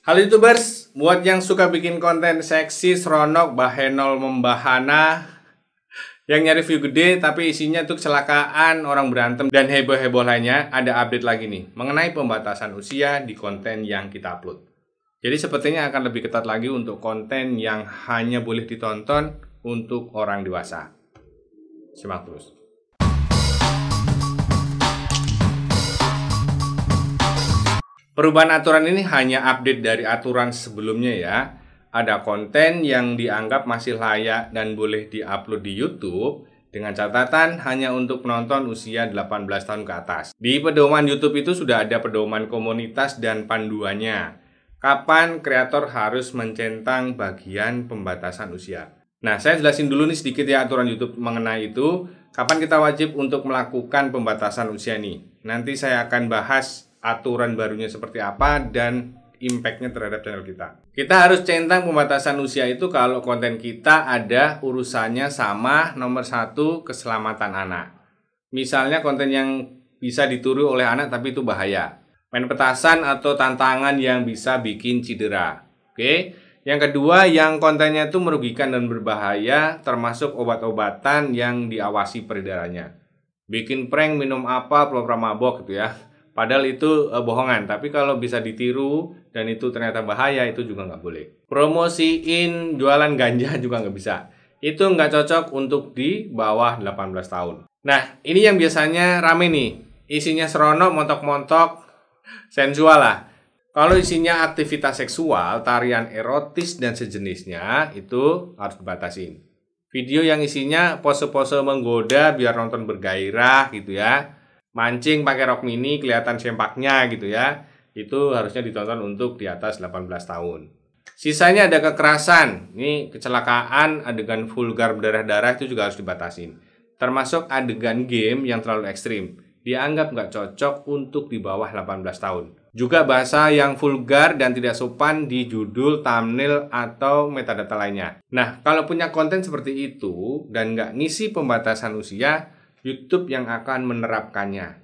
Halo YouTubers, buat yang suka bikin konten seksi, seronok, bahenol, membahana, yang nyari view gede tapi isinya tuh kecelakaan, orang berantem, dan heboh-heboh lainnya, ada update lagi nih mengenai pembatasan usia di konten yang kita upload. Jadi sepertinya akan lebih ketat lagi untuk konten yang hanya boleh ditonton untuk orang dewasa. Simak terus. Perubahan aturan ini hanya update dari aturan sebelumnya ya. Ada konten yang dianggap masih layak dan boleh diupload di YouTube dengan catatan hanya untuk penonton usia 18 tahun ke atas. Di pedoman YouTube itu sudah ada pedoman komunitas dan panduannya. Kapan kreator harus mencentang bagian pembatasan usia. Nah, saya jelasin dulu nih sedikit ya aturan YouTube mengenai itu. Kapan kita wajib untuk melakukan pembatasan usia nih. Nanti saya akan bahas aturan barunya seperti apa dan impact-nya terhadap channel kita. Kita harus centang pembatasan usia itu kalau konten kita ada urusannya sama nomor 1 keselamatan anak. Misalnya konten yang bisa ditiru oleh anak tapi itu bahaya. Main petasan atau tantangan yang bisa bikin cedera. Oke. Yang kedua, yang kontennya itu merugikan dan berbahaya, termasuk obat-obatan yang diawasi peredarannya. Bikin prank minum apa, pura-pura mabok gitu ya. Padahal itu bohongan, tapi kalau bisa ditiru dan itu ternyata bahaya, itu juga nggak boleh. Promosiin jualan ganja juga nggak bisa. Itu nggak cocok untuk di bawah 18 tahun. Nah, ini yang biasanya rame nih. Isinya seronok, montok-montok, sensual lah. Kalau isinya aktivitas seksual, tarian erotis dan sejenisnya, itu harus dibatasin. Video yang isinya pose-pose menggoda biar nonton bergairah gitu ya. Mancing pakai rok mini kelihatan sempaknya gitu ya. Itu harusnya ditonton untuk di atas 18 tahun. Sisanya ada kekerasan. Ini kecelakaan, adegan vulgar berdarah-darah itu juga harus dibatasin. Termasuk adegan game yang terlalu ekstrim. Dianggap nggak cocok untuk di bawah 18 tahun. Juga bahasa yang vulgar dan tidak sopan di judul, thumbnail, atau metadata lainnya. Nah, kalau punya konten seperti itu dan nggak ngisi pembatasan usia, YouTube yang akan menerapkannya.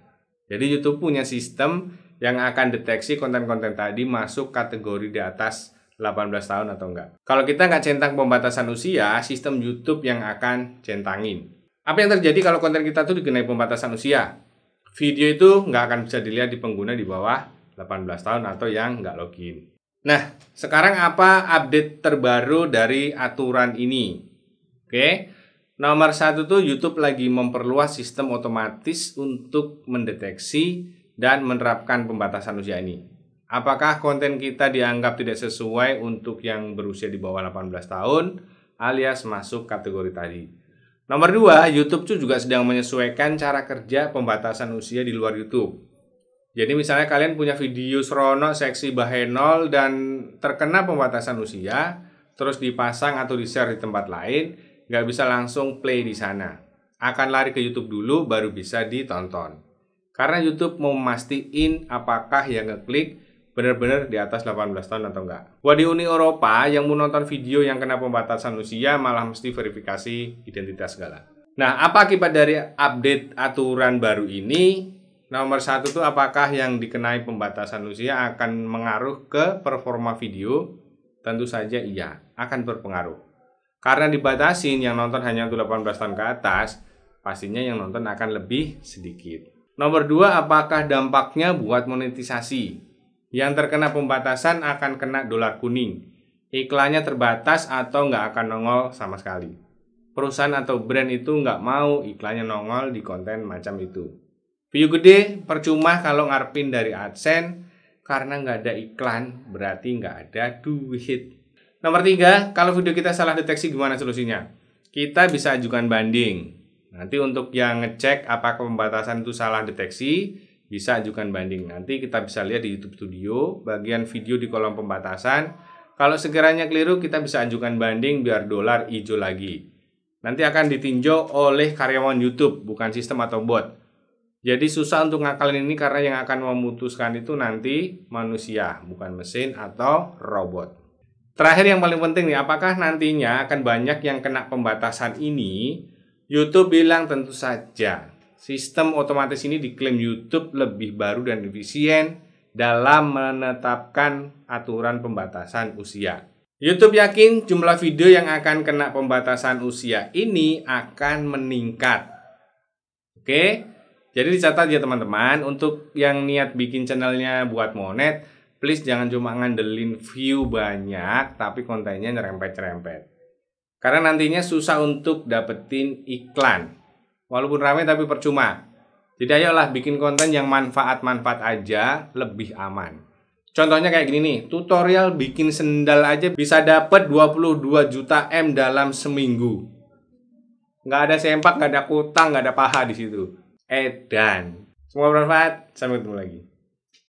Jadi YouTube punya sistem yang akan deteksi konten-konten tadi masuk kategori di atas 18 tahun atau enggak. Kalau kita nggak centang pembatasan usia, sistem YouTube yang akan centangin. Apa yang terjadi kalau konten kita tuh dikenai pembatasan usia? Video itu nggak akan bisa dilihat di pengguna di bawah 18 tahun atau yang nggak login. Nah, sekarang apa update terbaru dari aturan ini? Oke. Nomor 1 tuh YouTube lagi memperluas sistem otomatis untuk mendeteksi dan menerapkan pembatasan usia ini. Apakah konten kita dianggap tidak sesuai untuk yang berusia di bawah 18 tahun alias masuk kategori tadi. Nomor 2, YouTube tuh juga sedang menyesuaikan cara kerja pembatasan usia di luar YouTube. Jadi misalnya kalian punya video seronok, seksi, bahenol dan terkena pembatasan usia, terus dipasang atau di-share di tempat lain, nggak bisa langsung play di sana. Akan lari ke YouTube dulu baru bisa ditonton. Karena YouTube mau mastiin apakah yang ngeklik benar-benar di atas 18 tahun atau enggak. Wah, di Uni Eropa yang mau nonton video yang kena pembatasan usia malah mesti verifikasi identitas segala. Nah, apa akibat dari update aturan baru ini? Nomor 1 tuh apakah yang dikenai pembatasan usia akan mengaruh ke performa video? Tentu saja iya, akan berpengaruh. Karena dibatasin yang nonton hanya untuk 18 tahun ke atas, pastinya yang nonton akan lebih sedikit. Nomor 2, apakah dampaknya buat monetisasi? Yang terkena pembatasan akan kena dolar kuning. Iklannya terbatas atau nggak akan nongol sama sekali. Perusahaan atau brand itu nggak mau iklannya nongol di konten macam itu. View gede percuma kalau ngarepin dari AdSense, karena nggak ada iklan berarti nggak ada duit. Nomor 3, kalau video kita salah deteksi gimana solusinya? Kita bisa ajukan banding. Nanti untuk yang ngecek apakah pembatasan itu salah deteksi, bisa ajukan banding. Nanti kita bisa lihat di YouTube Studio, bagian video di kolom pembatasan. Kalau sekiranya keliru, kita bisa ajukan banding biar dolar hijau lagi. Nanti akan ditinjau oleh karyawan YouTube, bukan sistem atau bot. Jadi susah untuk ngakalin ini karena yang akan memutuskan itu nanti manusia, bukan mesin atau robot. Terakhir yang paling penting nih, apakah nantinya akan banyak yang kena pembatasan ini? YouTube bilang tentu saja. Sistem otomatis ini diklaim YouTube lebih baru dan efisien dalam menetapkan aturan pembatasan usia. YouTube yakin jumlah video yang akan kena pembatasan usia ini akan meningkat. Oke, jadi dicatat ya teman-teman, untuk yang niat bikin channelnya buat monet, please jangan cuma ngandelin view banyak, tapi kontennya nyerempet-nyerempet. Karena nantinya susah untuk dapetin iklan. Walaupun ramai tapi percuma. Jadi ayolah bikin konten yang manfaat-manfaat aja, lebih aman. Contohnya kayak gini nih, tutorial bikin sendal aja bisa dapet 22 juta M dalam seminggu. Nggak ada sempak, nggak ada kutang, nggak ada paha di situ. Edan. Semua bermanfaat, sampai ketemu lagi.